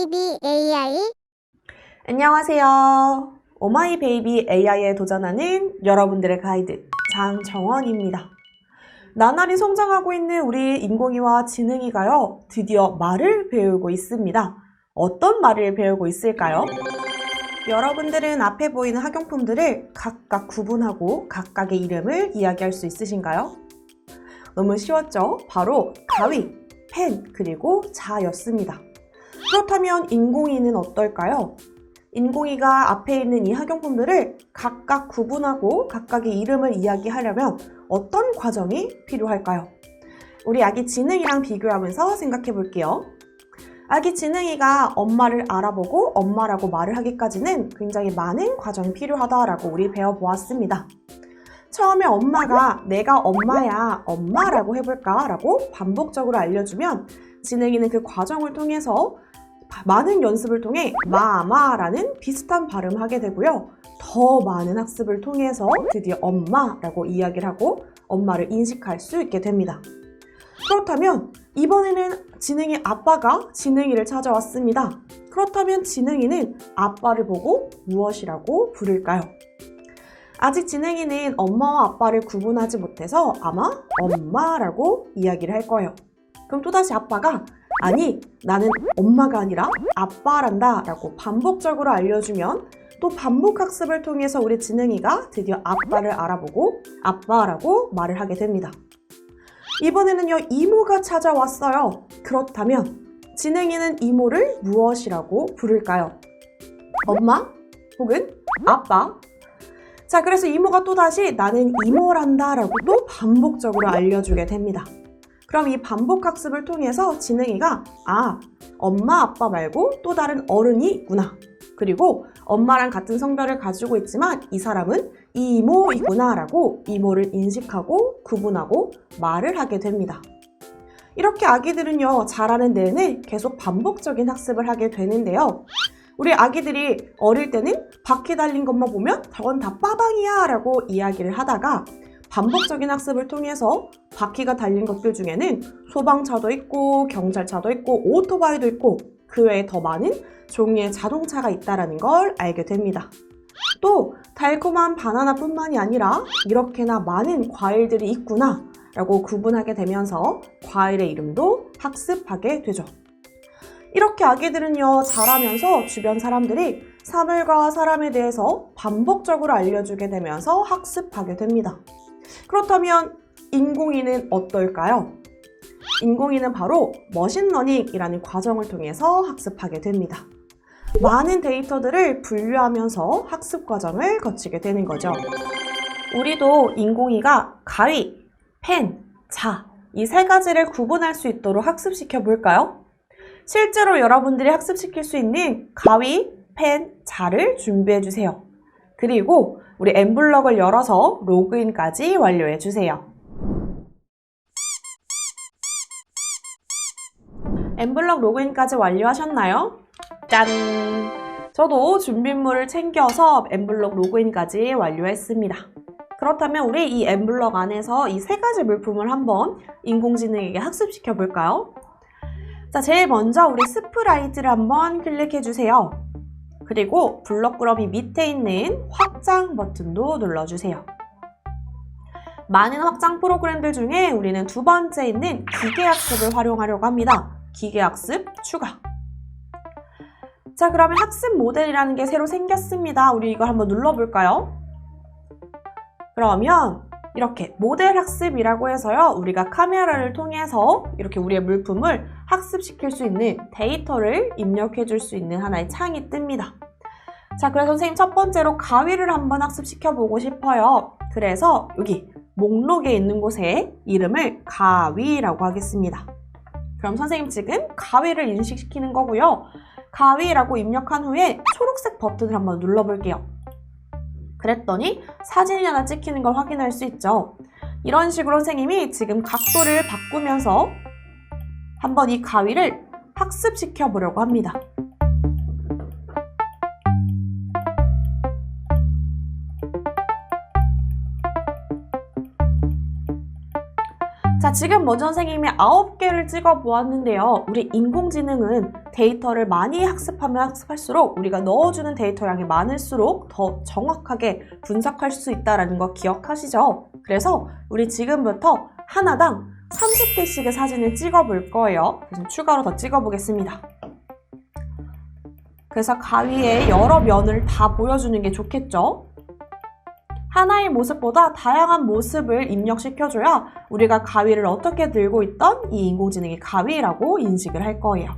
베이비 AI. 안녕하세요. 오마이 베이비 AI에 도전하는 여러분들의 가이드 장정원입니다. 나날이 성장하고 있는 우리 인공위와 지능이가요, 드디어 말을 배우고 있습니다. 어떤 말을 배우고 있을까요? 여러분들은 앞에 보이는 학용품들을 각각 구분하고 각각의 이름을 이야기할 수 있으신가요? 너무 쉬웠죠? 바로 가위, 펜, 그리고 자였습니다. 그렇다면 인공위는 어떨까요? 인공위가 앞에 있는 이 학용품들을 각각 구분하고 각각의 이름을 이야기하려면 어떤 과정이 필요할까요? 우리 아기 지능이랑 비교하면서 생각해 볼게요. 아기 지능이가 엄마를 알아보고 엄마라고 말을 하기까지는 굉장히 많은 과정이 필요하다라고 우리 배워보았습니다. 처음에 엄마가 내가 엄마야, 엄마라고 해볼까? 라고 반복적으로 알려주면 지능이는 그 과정을 통해서 많은 연습을 통해 마마라는 비슷한 발음을 하게 되고요. 더 많은 학습을 통해서 드디어 엄마라고 이야기를 하고 엄마를 인식할 수 있게 됩니다. 그렇다면 이번에는 지능이 아빠가 지능이를 찾아왔습니다. 그렇다면 지능이는 아빠를 보고 무엇이라고 부를까요? 아직 지능이는 엄마와 아빠를 구분하지 못해서 아마 엄마라고 이야기를 할 거예요. 그럼 또다시 아빠가 아니, 나는 엄마가 아니라 아빠란다 라고 반복적으로 알려주면 또 반복 학습을 통해서 우리 지능이가 드디어 아빠를 알아보고 아빠라고 말을 하게 됩니다. 이번에는요, 이모가 찾아왔어요. 그렇다면 지능이는 이모를 무엇이라고 부를까요? 엄마? 혹은 아빠? 자, 그래서 이모가 또다시 나는 이모란다 라고 또 반복적으로 알려주게 됩니다. 그럼 이 반복 학습을 통해서 지능이가 엄마, 아빠 말고 또 다른 어른이 있구나. 그리고 엄마랑 같은 성별을 가지고 있지만 이 사람은 이모이구나 라고 이모를 인식하고 구분하고 말을 하게 됩니다. 이렇게 아기들은요, 자라는 내내 계속 반복적인 학습을 하게 되는데요. 우리 아기들이 어릴 때는 바퀴 달린 것만 보면 저건 다 빠방이야 라고 이야기를 하다가 반복적인 학습을 통해서 바퀴가 달린 것들 중에는 소방차도 있고 경찰차도 있고 오토바이도 있고 그 외에 더 많은 종류의 자동차가 있다는 걸 알게 됩니다. 또 달콤한 바나나뿐만이 아니라 이렇게나 많은 과일들이 있구나 라고 구분하게 되면서 과일의 이름도 학습하게 되죠. 이렇게 아기들은요, 자라면서 주변 사람들이 사물과 사람에 대해서 반복적으로 알려주게 되면서 학습하게 됩니다. 그렇다면 인공위는 어떨까요? 인공위는 바로 머신러닝이라는 과정을 통해서 학습하게 됩니다. 많은 데이터들을 분류하면서 학습 과정을 거치게 되는 거죠. 우리도 인공위가 가위, 펜, 자, 이 세 가지를 구분할 수 있도록 학습시켜 볼까요? 실제로 여러분들이 학습시킬 수 있는 가위, 펜, 자를 준비해 주세요. 그리고 우리 엠블럭을 열어서 로그인까지 완료해 주세요. 엠블럭 로그인까지 완료하셨나요? 짠! 저도 준비물을 챙겨서 엠블럭 로그인까지 완료했습니다. 그렇다면 우리 이 엠블럭 안에서 이 세 가지 물품을 한번 인공지능에게 학습시켜 볼까요? 자, 제일 먼저 우리 스프라이트를 한번 클릭해 주세요. 그리고 블럭그러미 밑에 있는 확장 버튼도 눌러주세요. 많은 확장 프로그램들 중에 우리는 두 번째 있는 기계학습을 활용하려고 합니다. 기계학습 추가. 자, 그러면 학습 모델이라는 게 새로 생겼습니다. 우리 이걸 한번 눌러볼까요? 그러면 이렇게 모델 학습이라고 해서요, 우리가 카메라를 통해서 이렇게 우리의 물품을 학습시킬 수 있는 데이터를 입력해 줄 수 있는 하나의 창이 뜹니다. 자, 그래서 선생님 첫 번째로 가위를 한번 학습시켜 보고 싶어요. 그래서 여기 목록에 있는 곳에 이름을 가위라고 하겠습니다. 그럼 선생님 지금 가위를 인식시키는 거고요. 가위라고 입력한 후에 초록색 버튼을 한번 눌러볼게요. 그랬더니 사진이 하나 찍히는 걸 확인할 수 있죠. 이런 식으로 선생님이 지금 각도를 바꾸면서 한번 이 가위를 학습시켜 보려고 합니다. 자, 지금 먼저 선생님이 9개를 찍어 보았는데요. 우리 인공지능은 데이터를 많이 학습하면 학습할수록 우리가 넣어주는 데이터 양이 많을수록 더 정확하게 분석할 수 있다는 거 기억하시죠? 그래서 우리 지금부터 하나당 30개씩의 사진을 찍어 볼 거예요. 그래서 추가로 더 찍어 보겠습니다. 그래서 가위에 여러 면을 다 보여주는 게 좋겠죠? 하나의 모습보다 다양한 모습을 입력시켜줘야 우리가 가위를 어떻게 들고 있던 이 인공지능이 가위라고 인식을 할 거예요.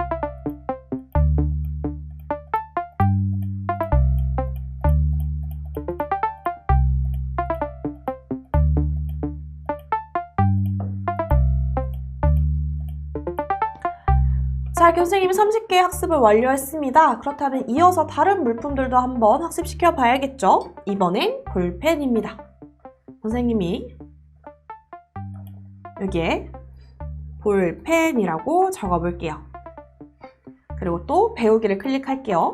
자, 이렇게 선생님이 30개의 학습을 완료했습니다. 그렇다면 이어서 다른 물품들도 한번 학습시켜 봐야겠죠? 이번엔 볼펜입니다. 선생님이 여기에 볼펜이라고 적어볼게요. 그리고 또 배우기를 클릭할게요.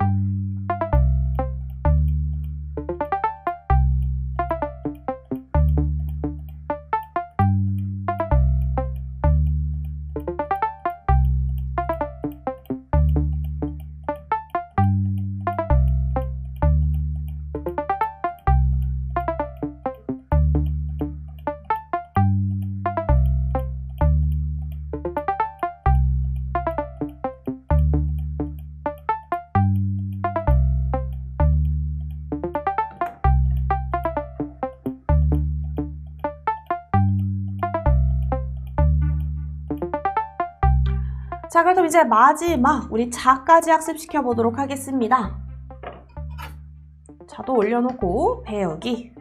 자, 그럼 이제 마지막 우리 자까지 학습시켜 보도록 하겠습니다. 자도 올려놓고 배우기.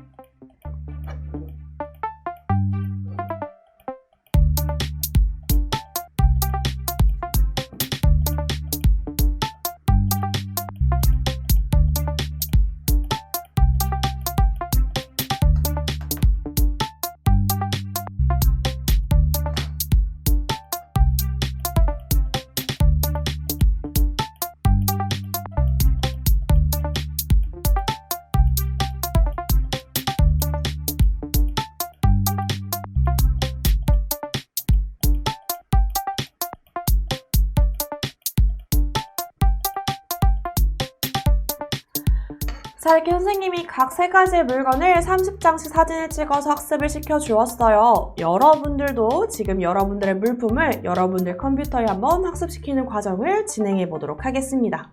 자, 이렇게 선생님이 각 3가지의 물건을 30장씩 사진을 찍어서 학습을 시켜주었어요. 여러분들도 지금 여러분들의 물품을 여러분들 컴퓨터에 한번 학습시키는 과정을 진행해 보도록 하겠습니다.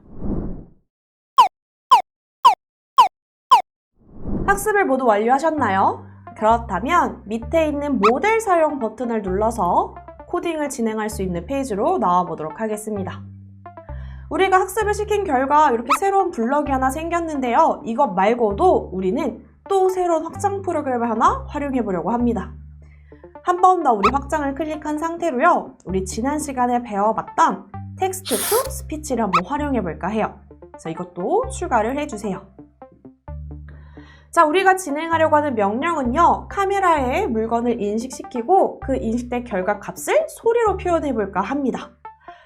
학습을 모두 완료하셨나요? 그렇다면 밑에 있는 모델 사용 버튼을 눌러서 코딩을 진행할 수 있는 페이지로 나와 보도록 하겠습니다. 우리가 학습을 시킨 결과 이렇게 새로운 블럭이 하나 생겼는데요. 이것 말고도 우리는 또 새로운 확장 프로그램을 하나 활용해 보려고 합니다. 한 번 더 우리 확장을 클릭한 상태로요. 우리 지난 시간에 배워봤던 텍스트 투 스피치를 한번 활용해 볼까 해요. 그래서 이것도 추가를 해주세요. 자, 우리가 진행하려고 하는 명령은요. 카메라에 물건을 인식시키고 그 인식된 결과 값을 소리로 표현해 볼까 합니다.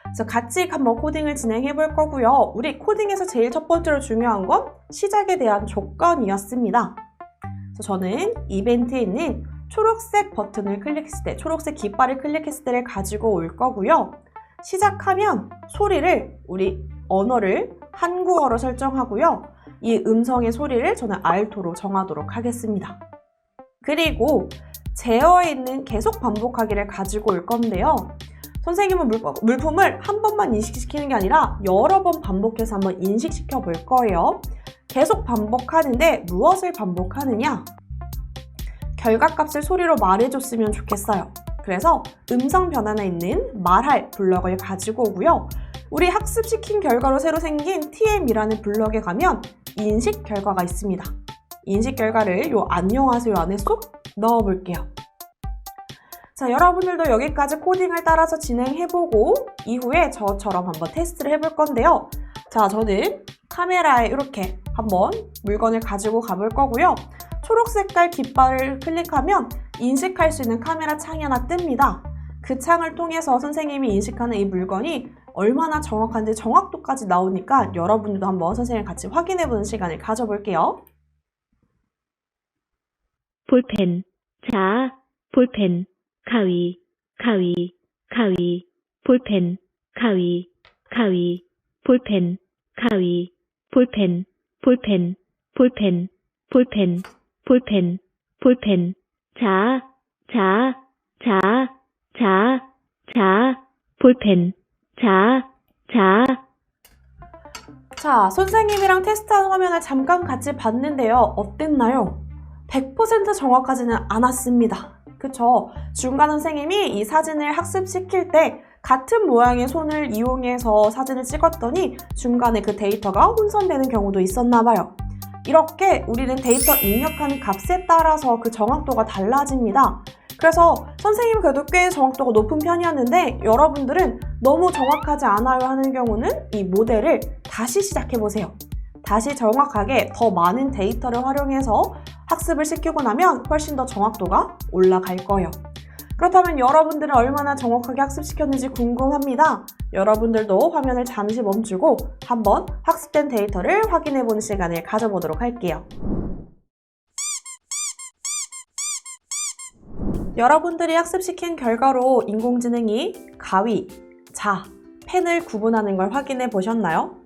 그래서 같이 한번 코딩을 진행해 볼 거고요. 우리 코딩에서 제일 첫 번째로 중요한 건 시작에 대한 조건이었습니다. 그래서 저는 이벤트에 있는 초록색 버튼을 클릭했을 때, 초록색 깃발을 클릭했을 때를 가지고 올 거고요. 시작하면 소리를, 우리 언어를 한국어로 설정하고요. 이 음성의 소리를 저는 알토로 정하도록 하겠습니다. 그리고 제어에 있는 계속 반복하기를 가지고 올 건데요. 선생님은 물품을 한 번만 인식시키는 게 아니라 여러 번 반복해서 한번 인식시켜 볼 거예요. 계속 반복하는데 무엇을 반복하느냐? 결과값을 소리로 말해줬으면 좋겠어요. 그래서 음성 변환에 있는 말할 블럭을 가지고 오고요. 우리 학습시킨 결과로 새로 생긴 TM이라는 블럭에 가면 인식 결과가 있습니다. 인식 결과를 요 안녕하세요 안에 쏙 넣어 볼게요. 자, 여러분들도 여기까지 코딩을 따라서 진행해보고 이후에 저처럼 한번 테스트를 해볼 건데요. 자, 저는 카메라에 이렇게 한번 물건을 가지고 가볼 거고요. 초록 색깔 깃발을 클릭하면 인식할 수 있는 카메라 창이 하나 뜹니다. 그 창을 통해서 선생님이 인식하는 이 물건이 얼마나 정확한지 정확도까지 나오니까 여러분들도 한번 선생님과 같이 확인해보는 시간을 가져볼게요. 볼펜, 자, 볼펜, 가위, 가위, 가위, 볼펜, 가위, 가위, 볼펜, 가위, 볼펜, 볼펜, 볼펜, 볼펜, 볼펜, 볼펜, 자, 자, 자, 자, 자, 볼펜, 자, 자. 자, 선생님이랑 테스트한 화면을 잠깐 같이 봤는데요. 어땠나요? 100% 정확하지는 않았습니다. 그쵸? 중간 선생님이 이 사진을 학습시킬 때 같은 모양의 손을 이용해서 사진을 찍었더니 중간에 그 데이터가 혼선되는 경우도 있었나 봐요. 이렇게 우리는 데이터 입력하는 값에 따라서 그 정확도가 달라집니다. 그래서 선생님은 그래도 꽤 정확도가 높은 편이었는데 여러분들은 너무 정확하지 않아요 하는 경우는 이 모델을 다시 시작해보세요. 다시 정확하게 더 많은 데이터를 활용해서 학습을 시키고 나면 훨씬 더 정확도가 올라갈 거예요. 그렇다면 여러분들은 얼마나 정확하게 학습시켰는지 궁금합니다. 여러분들도 화면을 잠시 멈추고 한번 학습된 데이터를 확인해보는 시간을 가져보도록 할게요. 여러분들이 학습시킨 결과로 인공지능이 가위, 자, 펜을 구분하는 걸 확인해 보셨나요?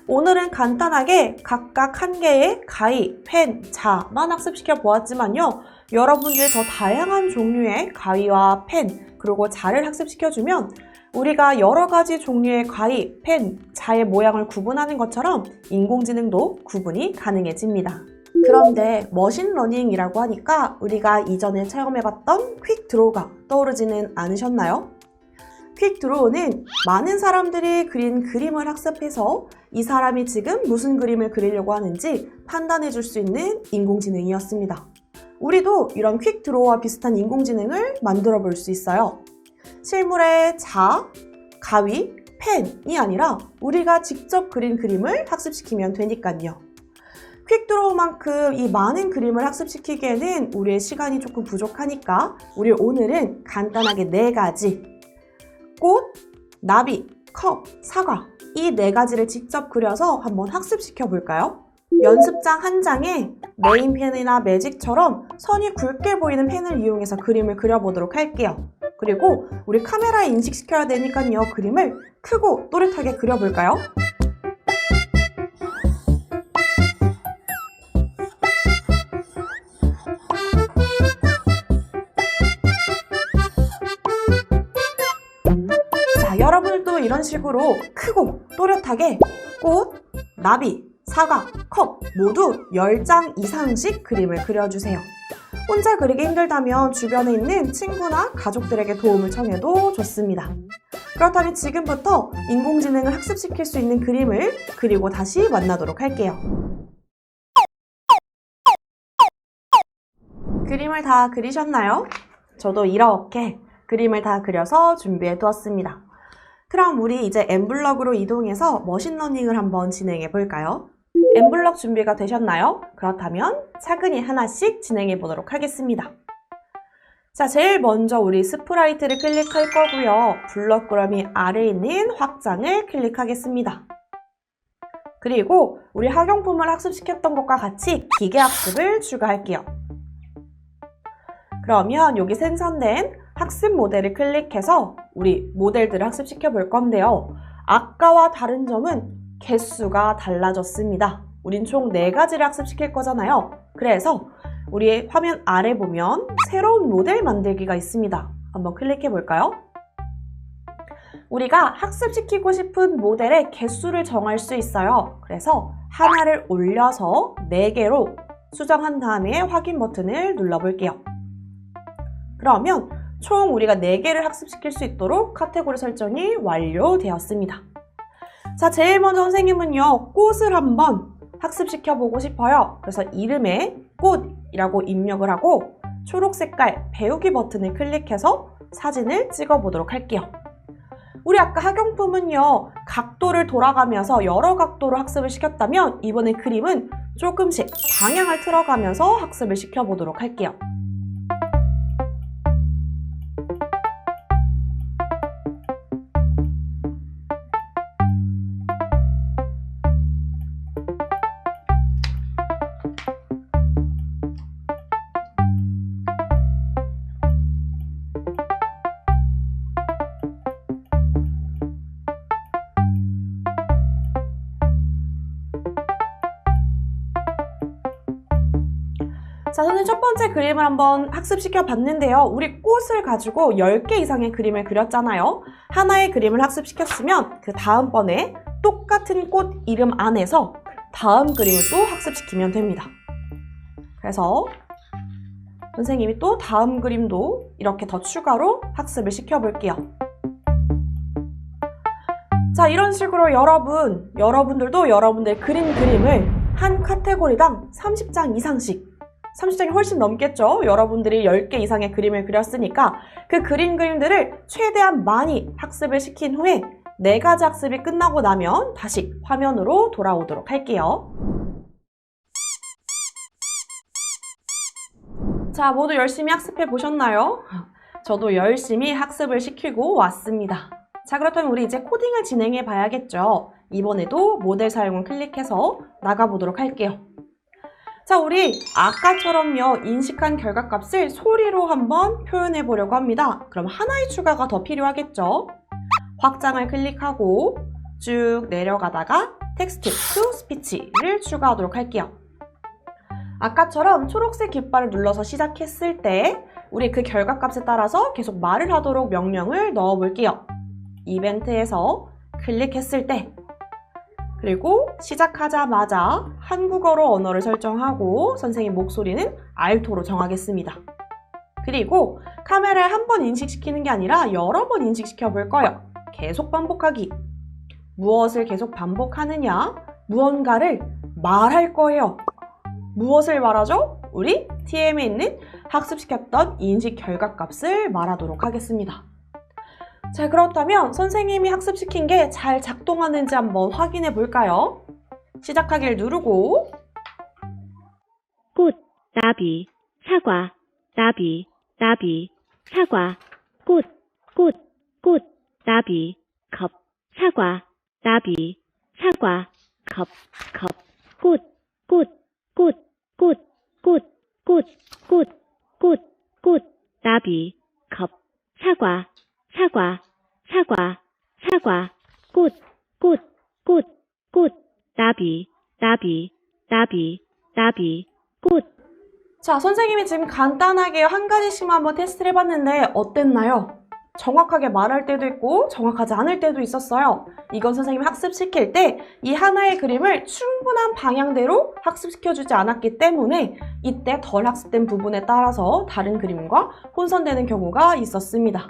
오늘은 간단하게 각각 한 개의 가위, 펜, 자만 학습시켜 보았지만요. 여러분들 더 다양한 종류의 가위와 펜, 그리고 자를 학습시켜주면 우리가 여러 가지 종류의 가위, 펜, 자의 모양을 구분하는 것처럼 인공지능도 구분이 가능해집니다. 그런데 머신러닝이라고 하니까 우리가 이전에 체험해봤던 퀵드로우가 떠오르지는 않으셨나요? 퀵드로우는 많은 사람들이 그린 그림을 학습해서 이 사람이 지금 무슨 그림을 그리려고 하는지 판단해 줄 수 있는 인공지능이었습니다. 우리도 이런 퀵드로우와 비슷한 인공지능을 만들어 볼 수 있어요. 실물의 자, 가위, 펜이 아니라 우리가 직접 그린 그림을 학습시키면 되니까요. 퀵드로우만큼 이 많은 그림을 학습시키기에는 우리의 시간이 조금 부족하니까 우리 오늘은 간단하게 4가지 꽃, 나비, 컵, 사과 이 4가지를 직접 그려서 한번 학습시켜 볼까요? 연습장 한 장에 네임펜이나 매직처럼 선이 굵게 보이는 펜을 이용해서 그림을 그려보도록 할게요. 그리고 우리 카메라에 인식시켜야 되니까요. 그림을 크고 또렷하게 그려볼까요? 자, 여러분들도 이런 식으로 크고 또렷하게 꽃, 나비, 사과, 컵 모두 10장 이상씩 그림을 그려주세요. 혼자 그리기 힘들다면 주변에 있는 친구나 가족들에게 도움을 청해도 좋습니다. 그렇다면 지금부터 인공지능을 학습시킬 수 있는 그림을 그리고 다시 만나도록 할게요. 그림을 다 그리셨나요? 저도 이렇게 그림을 다 그려서 준비해 두었습니다. 그럼 우리 이제 엠블럭으로 이동해서 머신러닝을 한번 진행해 볼까요? 엠블럭 준비가 되셨나요? 그렇다면 차근히 하나씩 진행해 보도록 하겠습니다. 자, 제일 먼저 우리 스프라이트를 클릭할 거고요. 블럭 그러미 아래에 있는 확장을 클릭하겠습니다. 그리고 우리 학용품을 학습시켰던 것과 같이 기계 학습을 추가할게요. 그러면 여기 생성된 학습 모델을 클릭해서 우리 모델들을 학습시켜 볼 건데요. 아까와 다른 점은 개수가 달라졌습니다. 우린 총 4가지를 학습시킬 거잖아요. 그래서 우리 화면 아래 보면 새로운 모델 만들기가 있습니다. 한번 클릭해 볼까요? 우리가 학습시키고 싶은 모델의 개수를 정할 수 있어요. 그래서 하나를 올려서 4개로 수정한 다음에 확인 버튼을 눌러볼게요. 그러면 총 우리가 4개를 학습시킬 수 있도록 카테고리 설정이 완료되었습니다. 자, 제일 먼저 선생님은요, 꽃을 한번 학습시켜 보고 싶어요. 그래서 이름에 꽃이라고 입력을 하고 초록 색깔 배우기 버튼을 클릭해서 사진을 찍어 보도록 할게요. 우리 아까 학용품은요, 각도를 돌아가면서 여러 각도로 학습을 시켰다면 이번에 그림은 조금씩 방향을 틀어가면서 학습을 시켜보도록 할게요. 자, 선생님 첫 번째 그림을 한번 학습시켜 봤는데요. 우리 꽃을 가지고 10개 이상의 그림을 그렸잖아요. 하나의 그림을 학습시켰으면 그 다음번에 똑같은 꽃 이름 안에서 다음 그림을 또 학습시키면 됩니다. 그래서 선생님이 또 다음 그림도 이렇게 더 추가로 학습을 시켜볼게요. 자, 이런 식으로 여러분들도 여러분들 그림을 한 카테고리당 30장 이상씩 30장이 훨씬 넘겠죠? 여러분들이 10개 이상의 그림을 그렸으니까 그 그림들을 최대한 많이 학습을 시킨 후에 4가지 학습이 끝나고 나면 다시 화면으로 돌아오도록 할게요. 자, 모두 열심히 학습해 보셨나요? 저도 열심히 학습을 시키고 왔습니다. 자, 그렇다면 우리 이제 코딩을 진행해 봐야겠죠? 이번에도 모델 사용을 클릭해서 나가보도록 할게요. 자, 우리 아까처럼요, 인식한 결과값을 소리로 한번 표현해 보려고 합니다. 그럼 하나의 추가가 더 필요하겠죠? 확장을 클릭하고 쭉 내려가다가 텍스트 to 스피치를 추가하도록 할게요. 아까처럼 초록색 깃발을 눌러서 시작했을 때 우리 그 결과값에 따라서 계속 말을 하도록 명령을 넣어 볼게요. 이벤트에서 클릭했을 때 그리고 시작하자마자 한국어로 언어를 설정하고 선생님 목소리는 알토로 정하겠습니다. 그리고 카메라에 한 번 인식시키는 게 아니라 여러 번 인식시켜 볼 거예요. 계속 반복하기. 무엇을 계속 반복하느냐? 무언가를 말할 거예요. 무엇을 말하죠? 우리 TM에 있는 학습시켰던 인식 결과값을 말하도록 하겠습니다. 자, 그렇다면 선생님이 학습시킨 게 잘 작동하는지 한번 확인해 볼까요? 시작하기를 누르고 꽃, 나비, 사과, 나비, 나비, 사과, 꽃, 나비, 컵, 사과, 나비, 사과, 컵, 꽃, 나비, 컵, 사과, 꽃, 나비, 꽃. 자, 선생님이 지금 간단하게 한 가지씩만 한번 테스트를 해봤는데 어땠나요? 정확하게 말할 때도 있고 정확하지 않을 때도 있었어요. 이건 선생님이 학습시킬 때 이 하나의 그림을 충분한 방향대로 학습시켜주지 않았기 때문에 이때 덜 학습된 부분에 따라서 다른 그림과 혼선되는 경우가 있었습니다.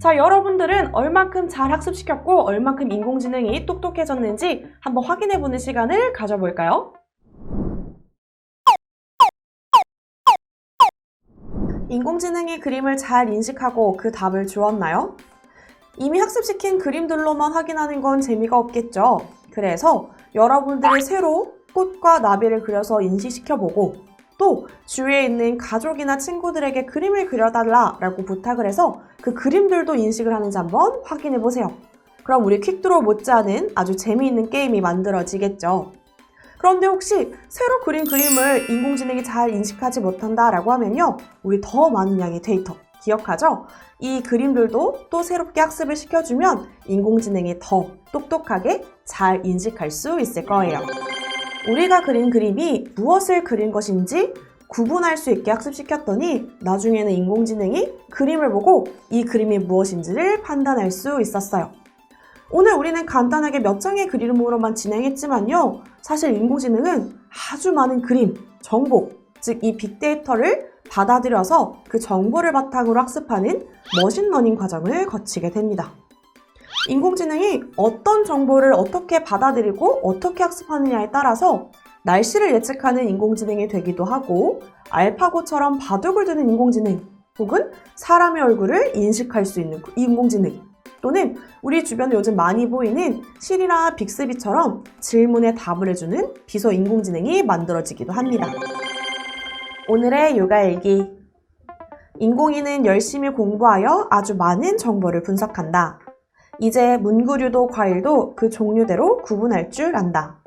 자, 여러분들은 얼만큼 잘 학습시켰고 얼만큼 인공지능이 똑똑해졌는지 한번 확인해보는 시간을 가져볼까요? 인공지능이 그림을 잘 인식하고 그 답을 주었나요? 이미 학습시킨 그림들로만 확인하는 건 재미가 없겠죠? 그래서 여러분들이 새로 꽃과 나비를 그려서 인식시켜보고 또 주위에 있는 가족이나 친구들에게 그림을 그려달라 라고 부탁을 해서 그 그림들도 인식을 하는지 한번 확인해보세요. 그럼 우리 퀵드로우 못지않은 아주 재미있는 게임이 만들어지겠죠. 그런데 혹시 새로 그린 그림을 인공지능이 잘 인식하지 못한다 라고 하면요, 우리 더 많은 양의 데이터 기억하죠? 이 그림들도 또 새롭게 학습을 시켜주면 인공지능이 더 똑똑하게 잘 인식할 수 있을 거예요. 우리가 그린 그림이 무엇을 그린 것인지 구분할 수 있게 학습시켰더니 나중에는 인공지능이 그림을 보고 이 그림이 무엇인지를 판단할 수 있었어요. 오늘 우리는 간단하게 몇 장의 그림으로만 진행했지만요, 사실 인공지능은 아주 많은 그림, 정보, 즉 이 빅데이터를 받아들여서 그 정보를 바탕으로 학습하는 머신러닝 과정을 거치게 됩니다. 인공지능이 어떤 정보를 어떻게 받아들이고 어떻게 학습하느냐에 따라서 날씨를 예측하는 인공지능이 되기도 하고 알파고처럼 바둑을 두는 인공지능 혹은 사람의 얼굴을 인식할 수 있는 인공지능 또는 우리 주변에 요즘 많이 보이는 시리나 빅스비처럼 질문에 답을 해주는 비서 인공지능이 만들어지기도 합니다. 오늘의 육아일기. 인공위는 열심히 공부하여 아주 많은 정보를 분석한다. 이제 문구류도 과일도 그 종류대로 구분할 줄 안다.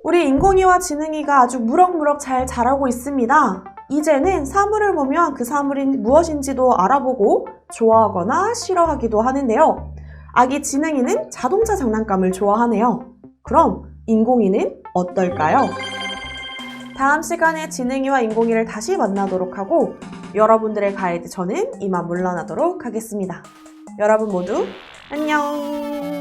우리 인공위와 지능이가 아주 무럭무럭 잘 자라고 있습니다. 이제는 사물을 보면 그 사물이 무엇인지도 알아보고 좋아하거나 싫어하기도 하는데요. 아기 지능이는 자동차 장난감을 좋아하네요. 그럼 인공위는 어떨까요? 다음 시간에 지능이와 인공이를 다시 만나도록 하고 여러분들의 가이드 저는 이만 물러나도록 하겠습니다. 여러분 모두 안녕!